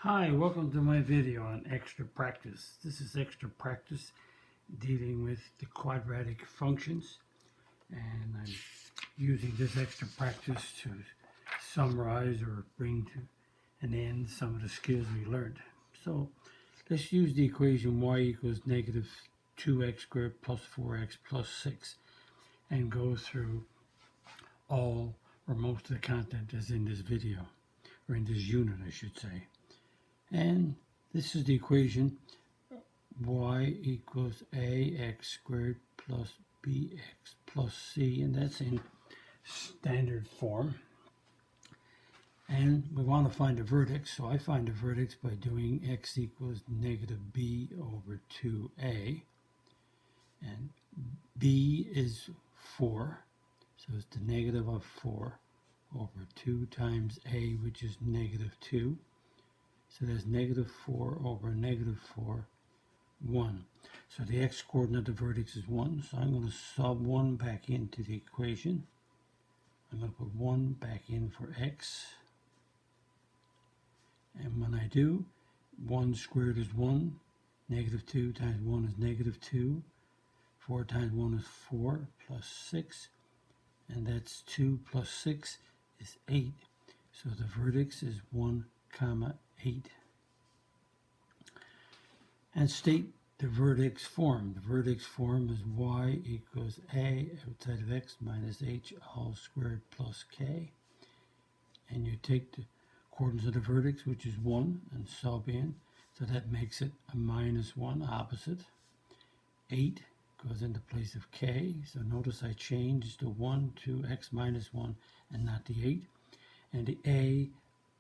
Hi, welcome to my video on extra practice. This is extra practice dealing with the quadratic functions, and I'm using this extra practice to summarize or bring to an end some of the skills we learned. So let's use the equation y equals negative 2x squared plus 4x plus 6 and go through all or most of the content as in this video, or in this unit I should say. And this is the equation y equals ax squared plus bx plus c, and that's in standard form. And we want to find the vertex, so I find the vertex by doing x equals negative b over 2a, and b is 4, so it's the negative of 4 over 2 times a, which is negative 2. So there's negative 4 over negative 4, 1. So the x-coordinate of the vertex is 1. So I'm going to sub 1 back into the equation. I'm going to put 1 back in for x. And when I do, 1 squared is 1. Negative 2 times 1 is negative 2. 4 times 1 is 4 plus 6. And that's 2 plus 6 is 8. So the vertex is 1, 8. And state the vertex form. The vertex form is y equals a outside of x minus h all squared plus k. And you take the coordinates of the vertex, which is 1, and sub in. So that makes it a minus 1 opposite. 8 goes into place of k. So notice I changed the 1 to x minus 1 and not the 8. And the a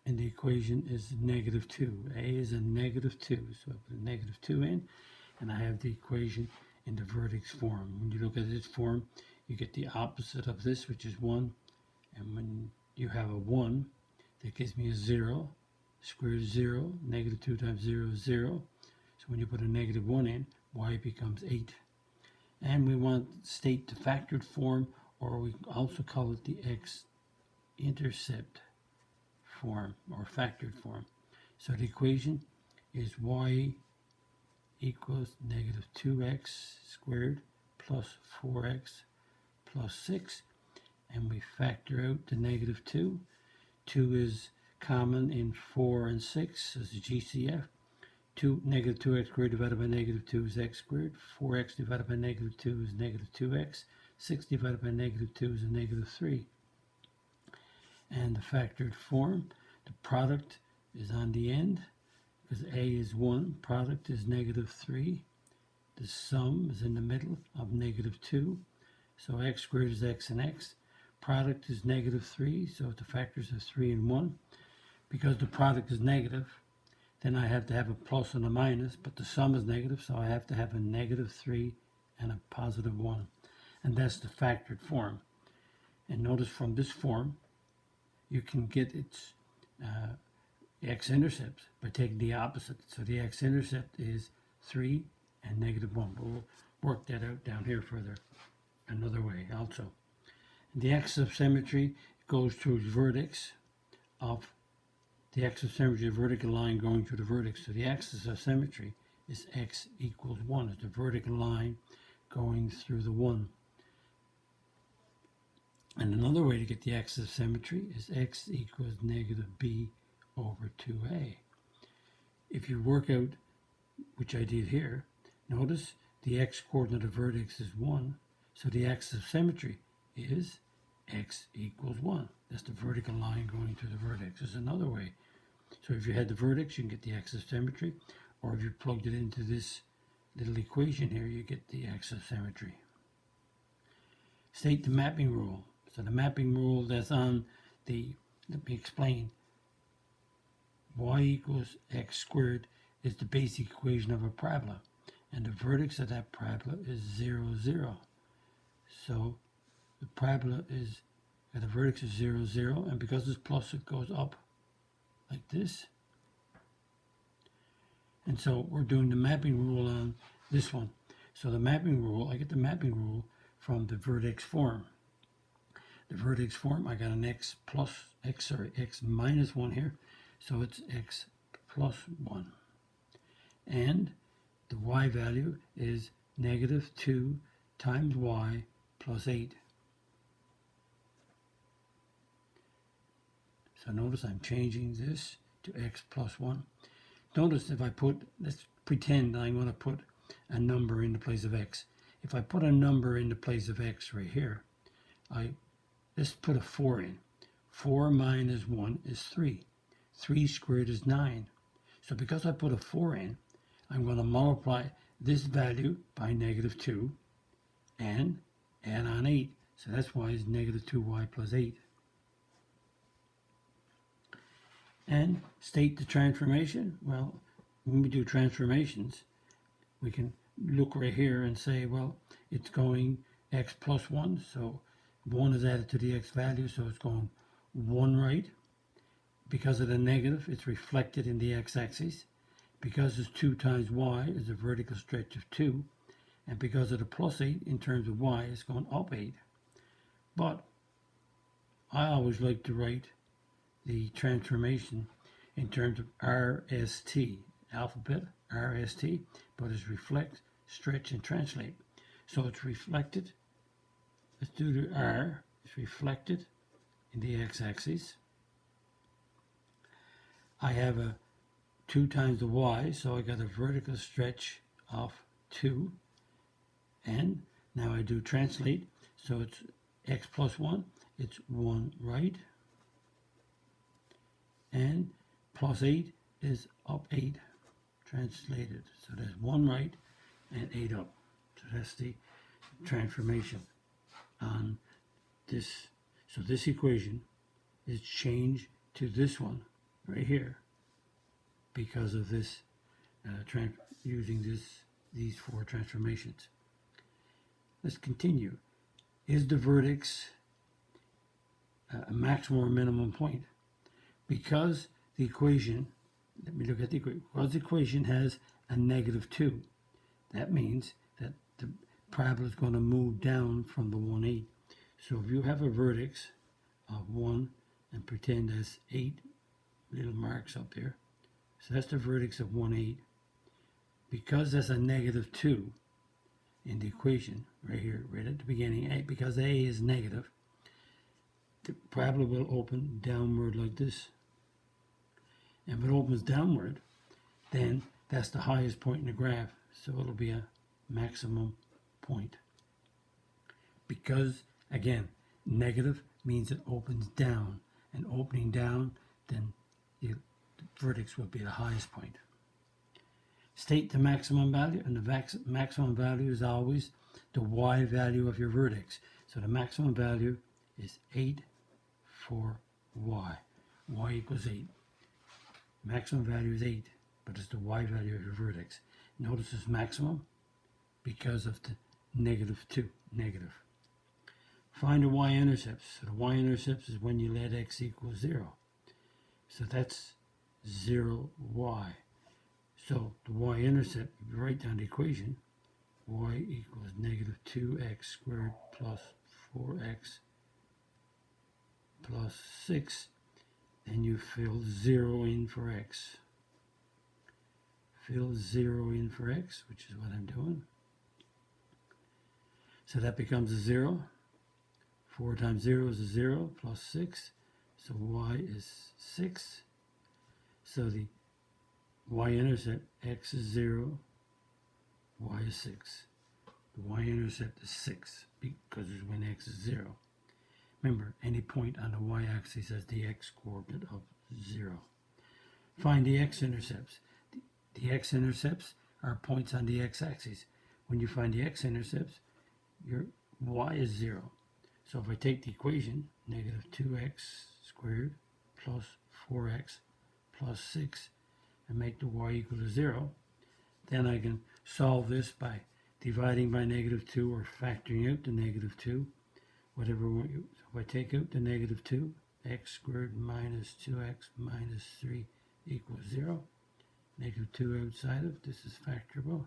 in the equation is negative 2. A is a negative 2. So I put a negative 2 in, and I have the equation in the vertex form. When you look at this form, you get the opposite of this, which is 1. And when you have a 1, that gives me a 0. Square root of 0. Negative 2 times 0 is 0. So when you put a negative 1 in, y becomes 8. And we want state the factored form, or we also call it the X-Intercept form or factored form. So the equation is y equals negative 2x squared plus 4x plus 6, and we factor out the negative 2. 2 is common in 4 and 6 as a GCF. Negative 2x squared divided by negative 2 is x squared. 4x divided by negative 2 is negative 2x. 6 divided by negative 2 is a negative 3. And the factored form, the product is on the end, because a is 1, product is negative 3. The sum is in the middle of negative 2. So x squared is x and x. Product is negative 3, so the factors are 3 and 1. Because the product is negative, then I have to have a plus and a minus, but the sum is negative, so I have to have a negative 3 and a positive 1. And that's the factored form. And notice from this form, you can get its x-intercepts by taking the opposite. So the x-intercept is 3 and negative 1. We'll work that out down here further another way also. And the axis of symmetry goes through the vertex of the axis of symmetry, the vertical line going through the vertex. So the axis of symmetry is x equals 1. It's the vertical line going through the 1. And another way to get the axis of symmetry is x equals negative b over 2a. If you work out, which I did here, notice the x-coordinate of vertex is 1, so the axis of symmetry is x equals 1. That's the vertical line going through the vertex. There's another way. So if you had the vertex, you can get the axis of symmetry, or if you plugged it into this little equation here, you get the axis of symmetry. State the mapping rule. So the mapping rule that's on the, let me explain. Y equals x squared is the basic equation of a parabola, and the vertex of that parabola is 0, 0. So the parabola is, the vertex is 0, 0, and because it's plus, it goes up like this. And so we're doing the mapping rule on this one. So the mapping rule, I get the mapping rule from the vertex form. The vertex form, I got an x minus 1 here. So it's x plus 1. And the y value is negative 2 times y plus 8. So notice I'm changing this to x plus 1. Notice if I put, let's pretend I'm going to put a number in the place of x. If I put a number in the place of x right here, let's put a 4 in. 4 minus 1 is 3. 3 squared is 9. So because I put a 4 in, I'm going to multiply this value by negative 2 and add on 8. So that's why it's negative 2y plus 8. And state the transformation. Well, when we do transformations, we can look right here and say, well, it's going x plus 1. So 1 is added to the x value, so it's going 1 right. Because of the negative, it's reflected in the x-axis. Because it's 2 times y is a vertical stretch of 2. And because of the plus 8 in terms of y, it's going up 8. But I always like to write the transformation in terms of RST, alphabet, RST, but it's reflect, stretch, and translate. So it's reflected. Let's do the R. It's reflected in the x-axis. I have a 2 times the y, so I got a vertical stretch of 2. And now I do translate, so it's x plus 1, it's 1 right. And plus 8 is up 8, translated. So there's 1 right and 8 up. So that's the transformation on this. So this equation is changed to this one right here because of this using these 4 transformations. Let's continue. Is the vertex a maximum or minimum point? Because the equation, let me look at the equation, because the equation has a negative 2, that means that the parabola is going to move down from the 1, 8. So if you have a vertex of 1 and pretend there's 8 little marks up there, so that's the vertex of 1, 8. Because there's a negative 2 in the equation, right here, right at the beginning, because a is negative, the parabola will open downward like this. If it opens downward, then that's the highest point in the graph, so it'll be a maximum point. Because, again, negative means it opens down, and opening down, then the vertex will be the highest point. State the maximum value, and the maximum value is always the y value of your vertex. So the maximum value is 8 for y. Y equals 8. Maximum value is 8, but it's the y value of your vertex. Notice it's maximum because of the negative 2, negative. Find the y-intercepts. So the y-intercepts is when you let x equal 0. So that's 0y. So the y-intercept, if you write down the equation, y equals negative 2x squared plus 4x plus 6. Then you fill 0 in for x. Fill 0 in for x, which is what I'm doing. So that becomes a 0. 4 times 0 is a 0 plus 6. So y is 6. So the y-intercept, x is 0, y is 6. The y-intercept is 6 because it's when x is 0. Remember, any point on the y-axis has the x-coordinate of 0. Find the x-intercepts. The x-intercepts are points on the x-axis. When you find the x-intercepts, your y is 0. So if I take the equation, negative 2x squared plus 4x plus 6, and make the y equal to 0, then I can solve this by dividing by negative 2 or factoring out the negative 2. Whatever, so if I take out the negative 2, x squared minus 2x minus 3 equals 0. Negative 2 outside of this is factorable.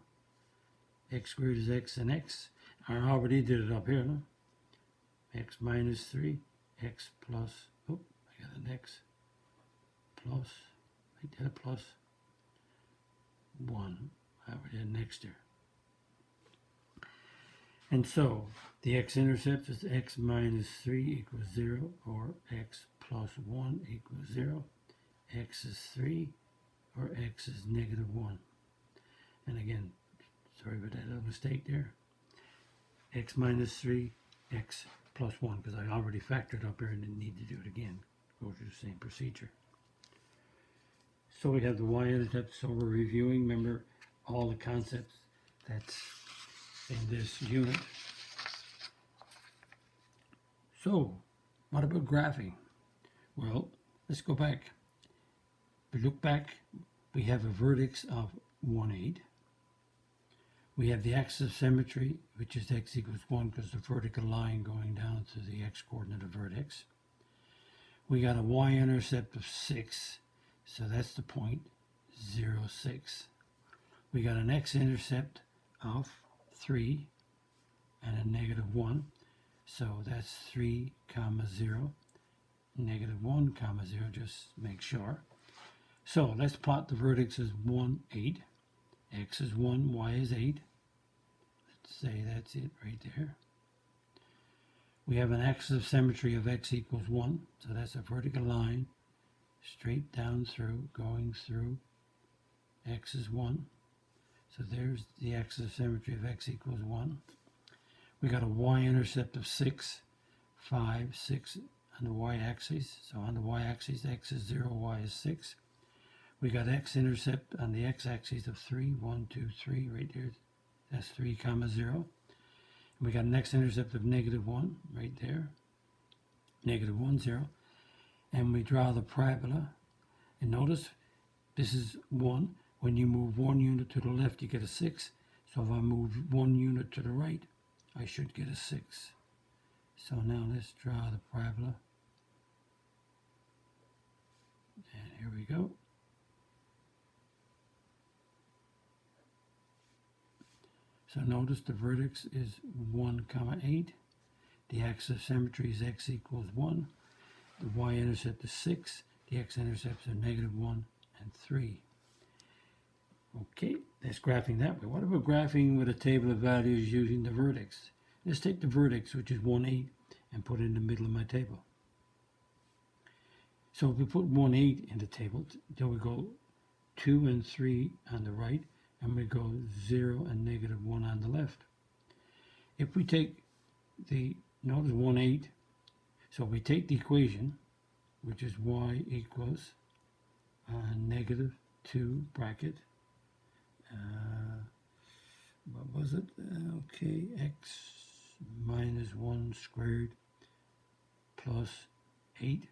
X squared is x and x. I already did it up here, no? X minus 3, x plus, oh, I got an x, plus, make that a plus, 1. I would add next there. And so the x-intercept is x minus 3 equals 0, or x plus 1 equals 0. X is 3, or x is negative 1. And again, sorry about that little mistake there. X minus 3, x plus 1, because I already factored up here and didn't need to do it again. Go through the same procedure. So we have the y-intercept, so we're reviewing, remember, all the concepts that's in this unit. So, what about graphing? Well, let's go back. If we look back, we have a vertex of 1,8. We have the axis of symmetry, which is x equals 1, because the vertical line going down to the x-coordinate of vertex. We got a y-intercept of 6, so that's the point, 0, 6. We got an x-intercept of 3 and a negative 1, so that's 3, 0, negative 1, 0, just make sure. So let's plot the vertex as 1, 8. X is 1, y is 8. Let's say that's it right there. We have an axis of symmetry of x equals 1, so that's a vertical line straight down through, going through. X is 1. So there's the axis of symmetry of x equals 1. We got a y-intercept of 6, 5, 6 on the y-axis. So on the y-axis, x is 0, y is 6. We got x-intercept on the x-axis of 3, 1, 2, 3, right there. That's 3, 0. And we got an x-intercept of negative 1, right there. Negative 1, 0. And we draw the parabola. And notice, this is 1. When you move 1 unit to the left, you get a 6. So if I move 1 unit to the right, I should get a 6. So now let's draw the parabola. And here we go. So notice the vertex is 1, 8. The axis of symmetry is x equals 1. The y-intercept is 6. The x-intercepts are negative 1 and 3. Okay, that's graphing that way. What about graphing with a table of values using the vertex? Let's take the vertex, which is 1, 8, and put it in the middle of my table. So if we put 1, 8 in the table, then we go 2 and 3 on the right, and we go 0 and negative 1 on the left. If we take the, notice 1, 8, so we take the equation, which is y equals negative 2 bracket, what was it? Okay, x minus 1 squared plus 8.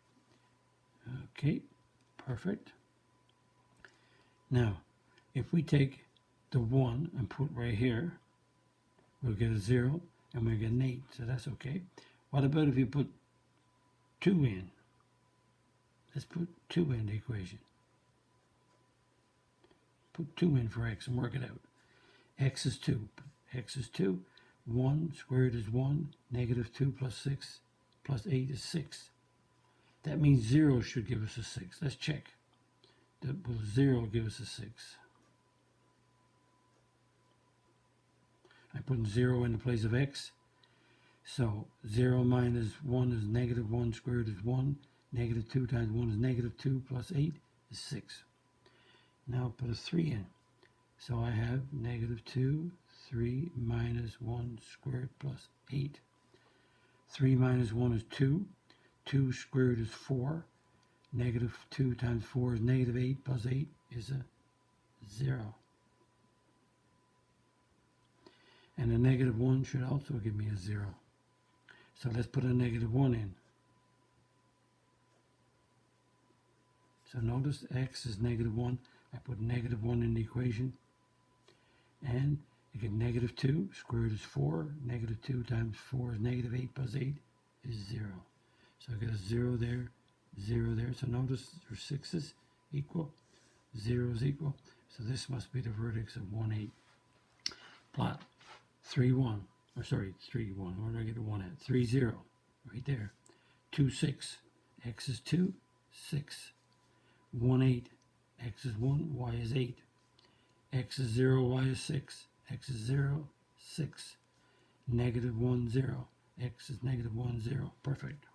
Okay, perfect. Now, if we take the 1 and put right here, we'll get a 0 and we'll get an 8, so that's okay. What about if you put 2 in? Let's put 2 in the equation. Put 2 in for x and work it out. X is 2. X is 2. 1 squared is 1. Negative 2 plus 6 plus 8 is 6. That means 0 should give us a 6. Let's check. Will 0 give us a 6? I put 0 in the place of x. So 0 minus 1 is negative 1 squared is 1. Negative 2 times 1 is negative 2 plus 8 is 6. Now put a 3 in. So I have negative 2, 3 minus 1 squared plus 8. 3 minus 1 is 2. 2 squared is 4. Negative 2 times 4 is negative 8 plus 8 is a 0. And a negative 1 should also give me a 0. So let's put a negative 1 in. So notice x is negative 1. I put negative 1 in the equation. And you get negative 2. Square root is 4. Negative 2 times 4 is negative 8 plus 8 is 0. So I got a 0 there, 0 there. So notice their 6's equal. 0 is equal. So this must be the vertex of 1, 8. Plot 3, 1. Or sorry, 3, 1. Where did I get a 1 at? 3, 0. Right there. 2, 6. X is 2, 6. 1, 8. X is 1, Y is 8. x is 0, y is 6. X is 0, 6. Negative 1, 0. X is negative 1, 0. Perfect.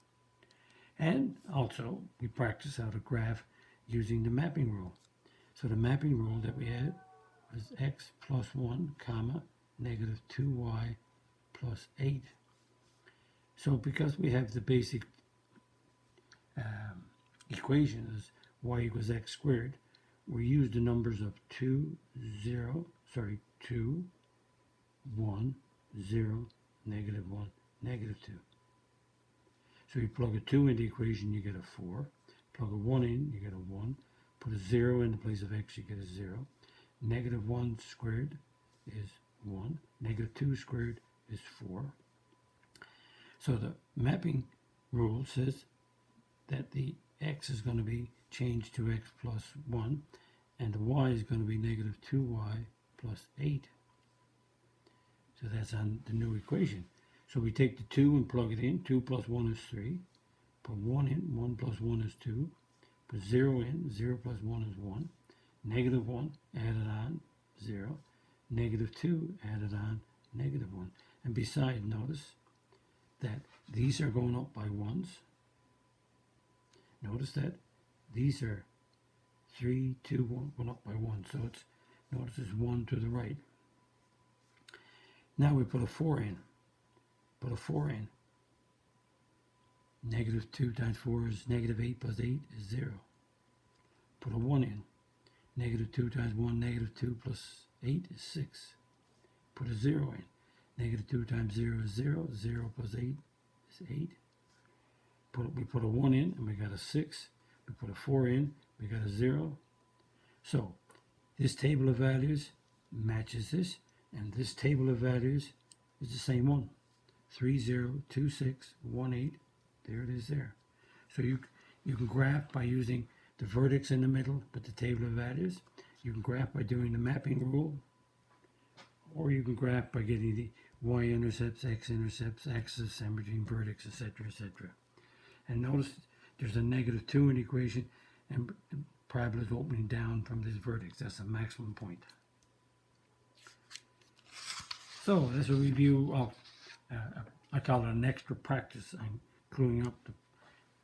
And also, we practice how to graph using the mapping rule. So the mapping rule that we had was x plus 1, comma, negative 2y plus 8. So because we have the basic equation is y equals x squared, we use the numbers of 2, 1, 0, negative 1, negative 2. So you plug a 2 in the equation, you get a 4. Plug a 1 in, you get a 1. Put a 0 in the place of x, you get a 0. Negative 1 squared is 1. Negative 2 squared is 4. So the mapping rule says that the x is going to be changed to x plus 1, and the y is going to be negative 2y plus 8. So that's on the new equation. So we take the 2 and plug it in. 2 plus 1 is 3. Put 1 in. 1 plus 1 is 2. Put 0 in. 0 plus 1 is 1. Negative 1 added on 0. Negative 2 added on negative 1. And besides, notice that these are going up by 1s. Notice that these are 3, 2, 1, went up by 1. So it's, notice it's 1 to the right. Now we put a 4 in. Put a 4 in. Negative 2 times 4 is negative 8 plus 8 is 0. Put a 1 in. Negative 2 times 1, negative 2 plus 8 is 6. Put a 0 in. Negative 2 times 0 is 0. 0 plus 8 is 8. We put a 1 in and we got a 6. We put a 4 in, we got a 0. So this table of values matches this, and this table of values is the same one. 3, 0, 2, 6, 1, 8. There it is there. So you can graph by using the vertex in the middle with the table of values. You can graph by doing the mapping rule, or you can graph by getting the y-intercepts, x-intercepts, axis, averaging, vertex, etc., etc. And notice there's a negative 2 in the equation, and the parabola is opening down from this vertex. That's the maximum point. So that's a review of, I call it an extra practice. I'm cluing up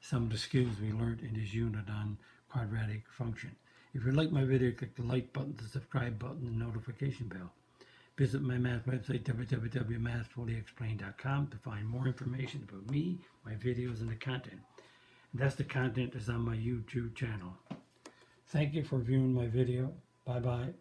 some of the skills we learned in this unit on quadratic function. If you like my video, click the like button, the subscribe button, and notification bell. Visit my math website, www.mathfullyexplained.com, to find more information about me, my videos, and the content. And that's the content that's on my YouTube channel. Thank you for viewing my video. Bye-bye.